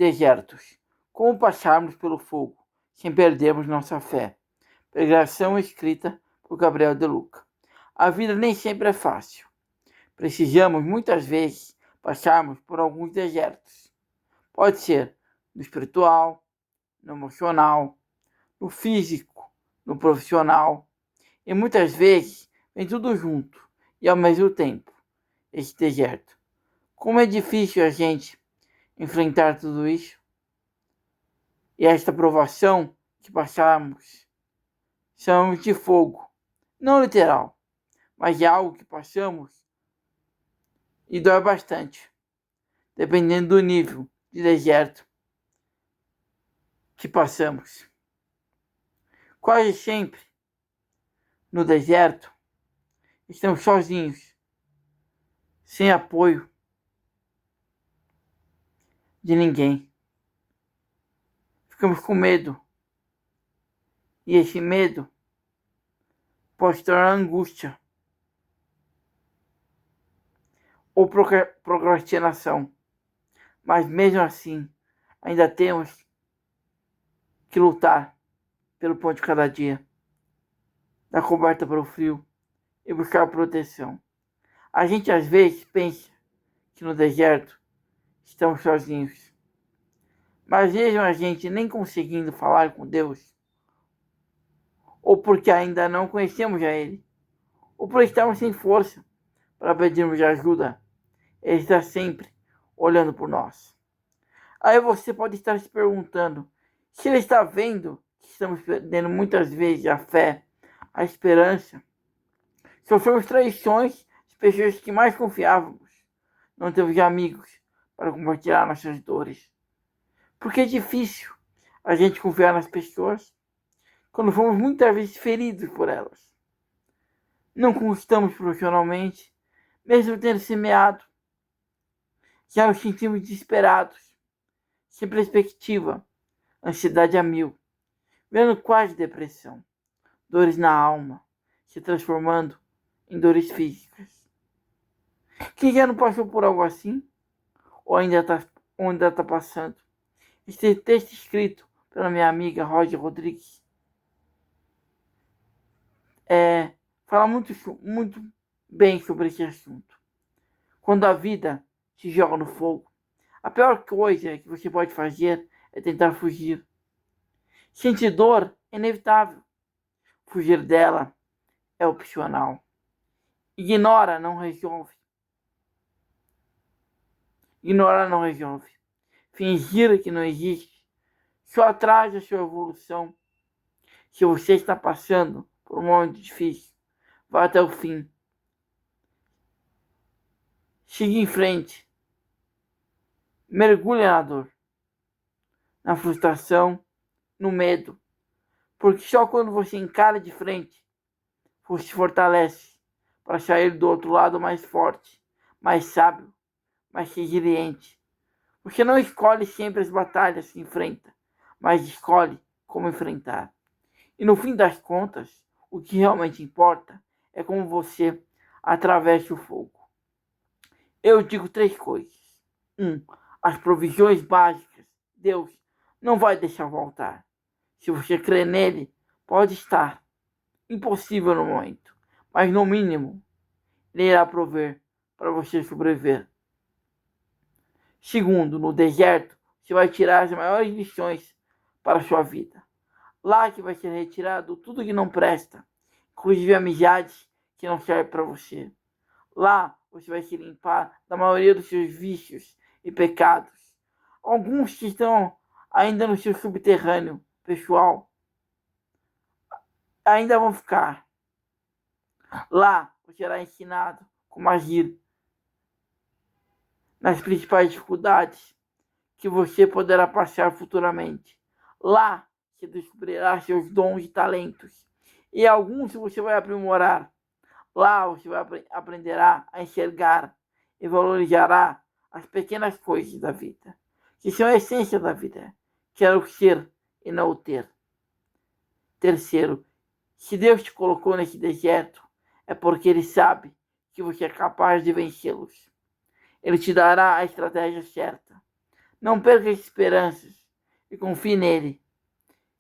Desertos. Como passarmos pelo fogo sem perdermos nossa fé. Pregação escrita por Gabriel De Luca. A vida nem sempre é fácil. Precisamos muitas vezes passarmos por alguns desertos. Pode ser no espiritual, no emocional, no físico, no profissional. E muitas vezes vem tudo junto e ao mesmo tempo, esse deserto. Como é difícil a gente enfrentar tudo isso. E esta provação que passamos chamamos de fogo. Não literal, mas é algo que passamos e dói bastante, dependendo do nível de deserto que passamos. Quase sempre no deserto estamos sozinhos, sem apoio de ninguém. Ficamos com medo. E esse medo pode se tornar angústia ou procrastinação. Mas mesmo assim, ainda temos que lutar pelo pão de cada dia, da coberta para o frio e buscar proteção. A gente às vezes pensa que no deserto estamos sozinhos. Mas mesmo a gente nem conseguindo falar com Deus, ou porque ainda não conhecemos a Ele, ou porque estamos sem força para pedirmos ajuda, Ele está sempre olhando por nós. Aí você pode estar se perguntando se Ele está vendo que estamos perdendo muitas vezes a fé, a esperança. Sofremos traições de pessoas que mais confiávamos. Não temos amigos para compartilhar nossas dores. Porque é difícil a gente confiar nas pessoas quando fomos muitas vezes feridos por elas. Não conquistamos profissionalmente, mesmo tendo semeado. Já nos sentimos desesperados, sem perspectiva, ansiedade a mil, vendo quase depressão, dores na alma, se transformando em dores físicas. Quem já não passou por algo assim? Ou ainda está passando? Este texto escrito pela minha amiga Roger Rodrigues fala muito bem sobre esse assunto. Quando a vida te joga no fogo, a pior coisa que você pode fazer é tentar fugir. Sentir dor é inevitável. Fugir dela é opcional. Ignorar não resolve. Fingir que não existe só atrasa a sua evolução. Se você está passando por um momento difícil, vá até o fim. Siga em frente. Mergulhe na dor, na frustração, no medo. Porque só quando você encara de frente, você se fortalece para sair do outro lado mais forte, mais sábio, mais resiliente. Você não escolhe sempre as batalhas que enfrenta, mas escolhe como enfrentar. E no fim das contas, o que realmente importa é como você atravessa o fogo. Eu digo 3 coisas. 1. As provisões básicas, Deus não vai deixar voltar. Se você crê nele, pode estar impossível no momento, mas no mínimo, ele irá prover para você sobreviver. 2. No deserto, você vai tirar as maiores lições para a sua vida. Lá que vai ser retirado tudo que não presta, inclusive amizades que não servem para você. Lá você vai se limpar da maioria dos seus vícios e pecados. Alguns que estão ainda no seu subterrâneo pessoal ainda vão ficar. Lá você será ensinado como agir nas principais dificuldades que você poderá passar futuramente. Lá você descobrirá seus dons e talentos. E alguns você vai aprimorar. Lá você aprenderá a enxergar e valorizará as pequenas coisas da vida, que são a essência da vida, que é o ser e não o ter. 3. Se Deus te colocou nesse deserto, é porque Ele sabe que você é capaz de vencê-los. Ele te dará a estratégia certa, Não perca as esperanças e confie nele,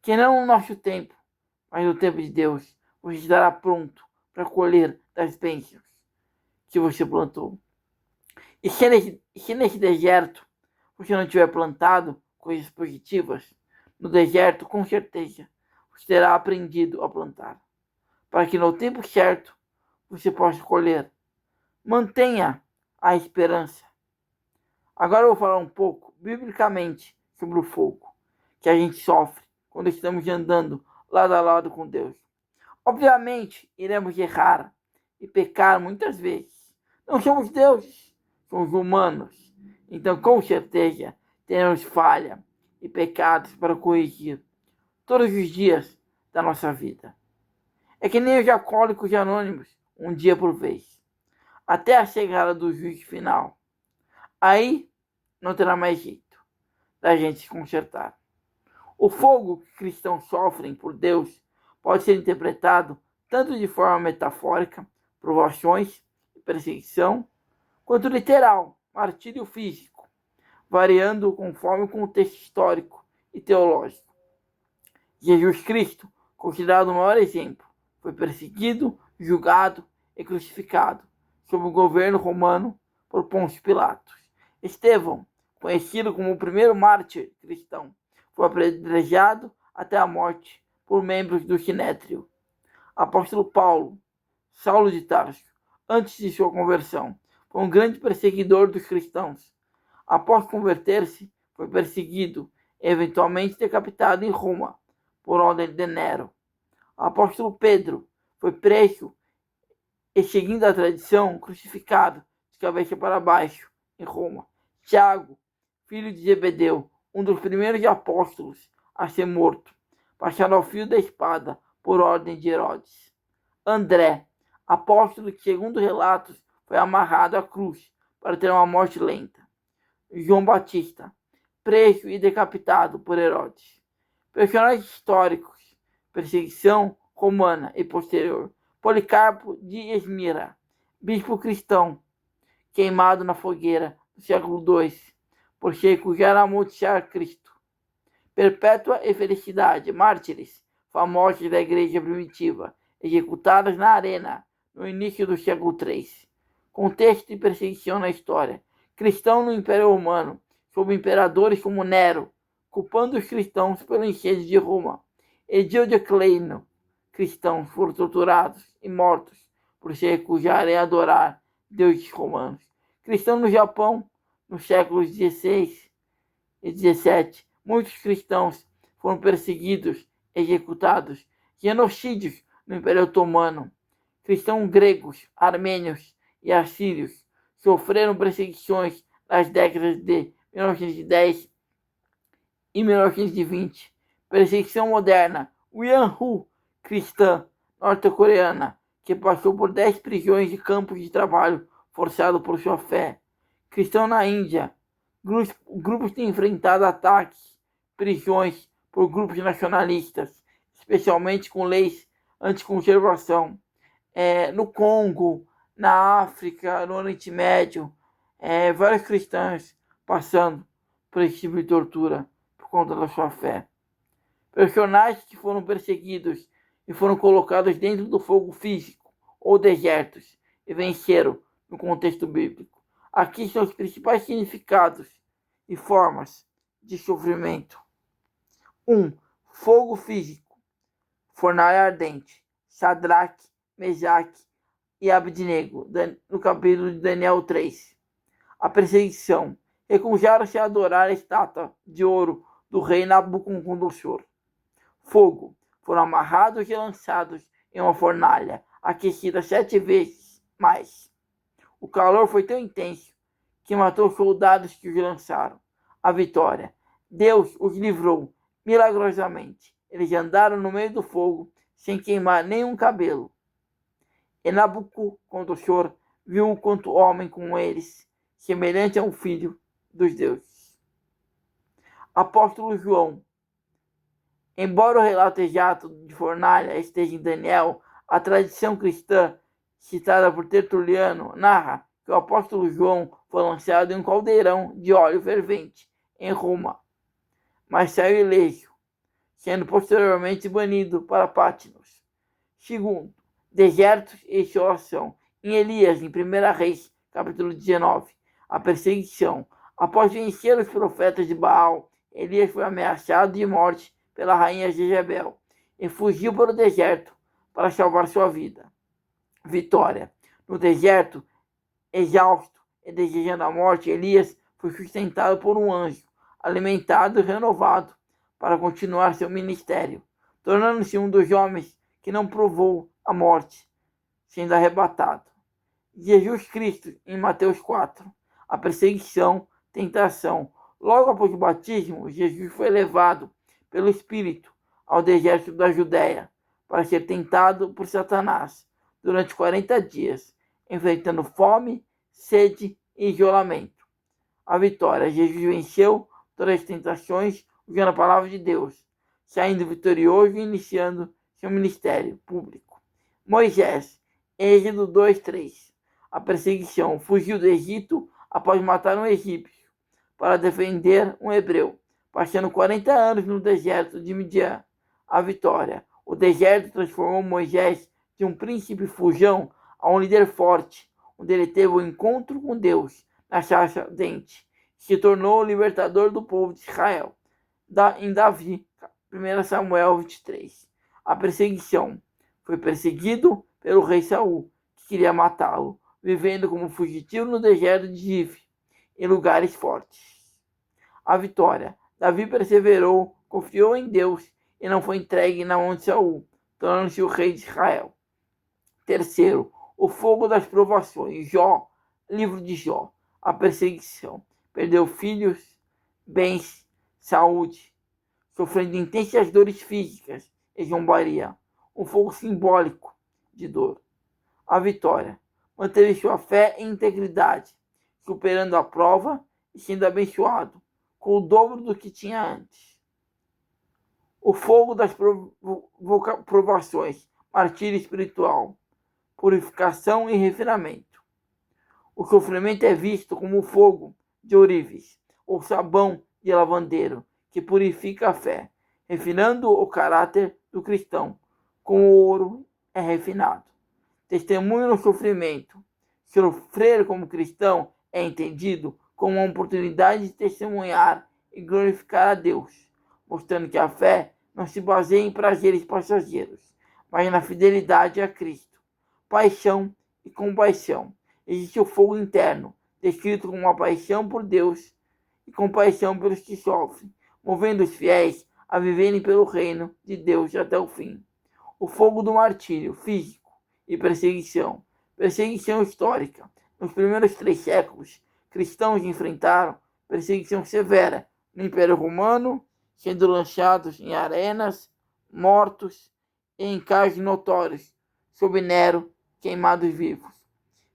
que não no nosso tempo, mas no tempo de Deus, você estará pronto para colher das bênçãos que você plantou. E se nesse deserto você não tiver plantado coisas positivas, no deserto, com certeza, você terá aprendido a plantar, para que no tempo certo você possa colher. Mantenha a esperança. Agora eu vou falar um pouco, biblicamente, sobre o fogo que a gente sofre quando estamos andando lado a lado com Deus. Obviamente, iremos errar e pecar muitas vezes. Não somos deuses, somos humanos. Então, com certeza, teremos falha e pecados para corrigir todos os dias da nossa vida. É que nem os alcoólicos anônimos, um dia por vez, até a chegada do juízo final. Aí não terá mais jeito da gente se consertar. O fogo que cristãos sofrem por Deus pode ser interpretado tanto de forma metafórica, provações e perseguição, quanto literal, martírio físico, variando conforme o contexto histórico e teológico. Jesus Cristo, considerado o maior exemplo, foi perseguido, julgado e crucificado sob o governo romano por Pôncio Pilatos. Estevão, conhecido como o primeiro mártir cristão, foi apedrejado até a morte por membros do Sinédrio. Apóstolo Paulo, Saulo de Tarso, antes de sua conversão, foi um grande perseguidor dos cristãos. Após converter-se, foi perseguido e eventualmente decapitado em Roma, por ordem de Nero. Apóstolo Pedro foi preso e, seguindo a tradição, crucificado de cabeça para baixo em Roma. Tiago, filho de Zebedeu, um dos primeiros apóstolos a ser morto, passado ao fio da espada por ordem de Herodes. André, apóstolo que, segundo relatos, foi amarrado à cruz para ter uma morte lenta. João Batista, preso e decapitado por Herodes. Personagens históricos, perseguição romana e posterior. Policarpo de Esmira, bispo cristão, queimado na fogueira no século II, por recusar amaldiçoar Cristo. Perpétua e Felicidade, mártires, famosos da igreja primitiva, executadas na arena no início do século III. Contexto de perseguição na história. Cristão no Império Romano, sob imperadores como Nero, culpando os cristãos pelo incêndio de Roma. E Diocleciano, cristãos foram torturados e mortos por se recusarem a adorar deuses romanos. Cristão no Japão, nos séculos XVI e XVII, muitos cristãos foram perseguidos, executados. Genocídios no Império Otomano. Cristãos gregos, armênios e assírios sofreram perseguições nas décadas de 1910 e 1920. Perseguição moderna. Uyghur, cristã norte-coreana, que passou por 10 prisões de campos de trabalho forçado por sua fé. Cristão na Índia. Grupos têm enfrentado ataques, prisões por grupos nacionalistas, especialmente com leis anticonservação. No Congo, na África, no Oriente Médio, vários cristãos passando por esse tipo de tortura por conta da sua fé. Personagens que foram perseguidos e foram colocados dentro do fogo físico ou desertos e venceram no contexto bíblico. Aqui são os principais significados e formas de sofrimento. 1. Fogo físico, fornalha ardente, Sadraque, Mesaque e Abednego, no capítulo de Daniel 3. A perseguição. Recusaram-se a adorar a estátua de ouro do rei Nabucodonosor. Fogo. Foram amarrados e lançados em uma fornalha, aquecida 7 vezes mais. O calor foi tão intenso que matou os soldados que os lançaram. A vitória. Deus os livrou milagrosamente. Eles andaram no meio do fogo sem queimar nenhum cabelo. E Nabucodonosor viu quanto homem com eles, semelhante a um filho dos deuses. Apóstolo João. Embora o relato exato de fornalha esteja em Daniel, a tradição cristã, citada por Tertuliano, narra que o apóstolo João foi lançado em um caldeirão de óleo fervente em Roma, mas saiu ileso, sendo posteriormente banido para Patmos. Segundo, desertos e isolação. Em Elias, em 1 Reis, capítulo 19, a perseguição. Após vencer os profetas de Baal, Elias foi ameaçado de morte pela rainha Jezebel e fugiu para o deserto para salvar sua vida. Vitória. No deserto, exausto e desejando a morte, Elias foi sustentado por um anjo, alimentado e renovado para continuar seu ministério, tornando-se um dos homens que não provou a morte, sendo arrebatado. Jesus Cristo, em Mateus 4, a perseguição, tentação. Logo após o batismo, Jesus foi levado pelo Espírito ao deserto da Judéia para ser tentado por Satanás durante 40 dias, enfrentando fome, sede e isolamento. A vitória. Jesus venceu todas as tentações usando a palavra de Deus, saindo vitorioso e iniciando seu ministério público. Moisés, Êxodo 2:3. A perseguição. Fugiu do Egito após matar um egípcio para defender um hebreu, passando 40 anos no deserto de Midian. A vitória. O deserto transformou Moisés de um príncipe fujão a um líder forte, onde ele teve um encontro com Deus na sarça ardente, se tornou o libertador do povo de Israel. Em Davi, 1 Samuel 23. A perseguição. Foi perseguido pelo rei Saul, que queria matá-lo, vivendo como fugitivo no deserto de Zif, em lugares fortes. A vitória. Davi perseverou, confiou em Deus e não foi entregue na mão de Saul, tornando-se o rei de Israel. Terceiro, o fogo das provações. Jó, livro de Jó. A perseguição. Perdeu filhos, bens, saúde, sofrendo intensas dores físicas e zombaria. Um fogo simbólico de dor. A vitória. Manteve sua fé e integridade, superando a prova e sendo abençoado com o dobro do que tinha antes. O fogo das provações. Martírio espiritual. Purificação e refinamento. O sofrimento é visto como o fogo de ourives, ou sabão de lavandeiro, que purifica a fé, refinando o caráter do cristão, como o ouro é refinado. Testemunho no sofrimento. Sofrer como cristão é entendido como uma oportunidade de testemunhar e glorificar a Deus, mostrando que a fé não se baseia em prazeres passageiros, mas na fidelidade a Cristo. Paixão e compaixão. Existe o fogo interno, descrito como uma paixão por Deus e compaixão pelos que sofrem, movendo os fiéis a viverem pelo reino de Deus até o fim. O fogo do martírio físico e perseguição. Perseguição histórica. Nos primeiros 3 séculos, cristãos enfrentaram perseguição severa no Império Romano, sendo lançados em arenas, mortos e em cargos notórios, sob Nero, queimados vivos.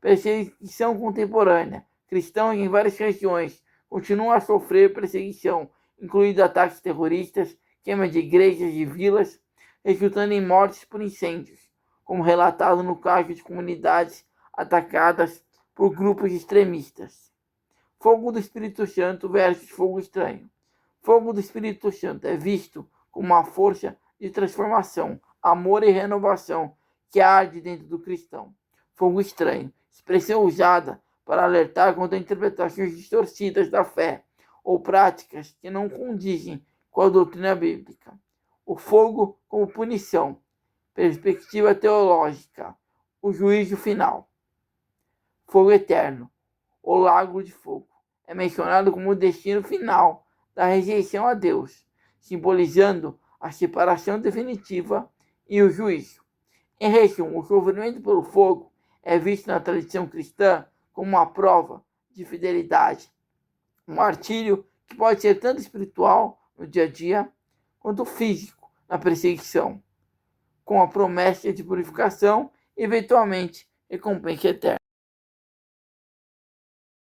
Perseguição contemporânea. Cristãos em várias regiões continuam a sofrer perseguição, incluindo ataques terroristas, queima de igrejas e vilas, resultando em mortes por incêndios, como relatado no caso de comunidades atacadas por grupos extremistas. Fogo do Espírito Santo versus fogo estranho. Fogo do Espírito Santo é visto como uma força de transformação, amor e renovação que arde dentro do cristão. Fogo estranho, expressão usada para alertar contra interpretações distorcidas da fé ou práticas que não condizem com a doutrina bíblica. O fogo como punição, perspectiva teológica, o juízo final. Fogo eterno, o lago de fogo, é mencionado como o destino final da rejeição a Deus, simbolizando a separação definitiva e o juízo. Em resumo, o sofrimento pelo fogo é visto na tradição cristã como uma prova de fidelidade, um martírio que pode ser tanto espiritual no dia a dia, quanto físico na perseguição, com a promessa de purificação e, eventualmente, recompensa eterna.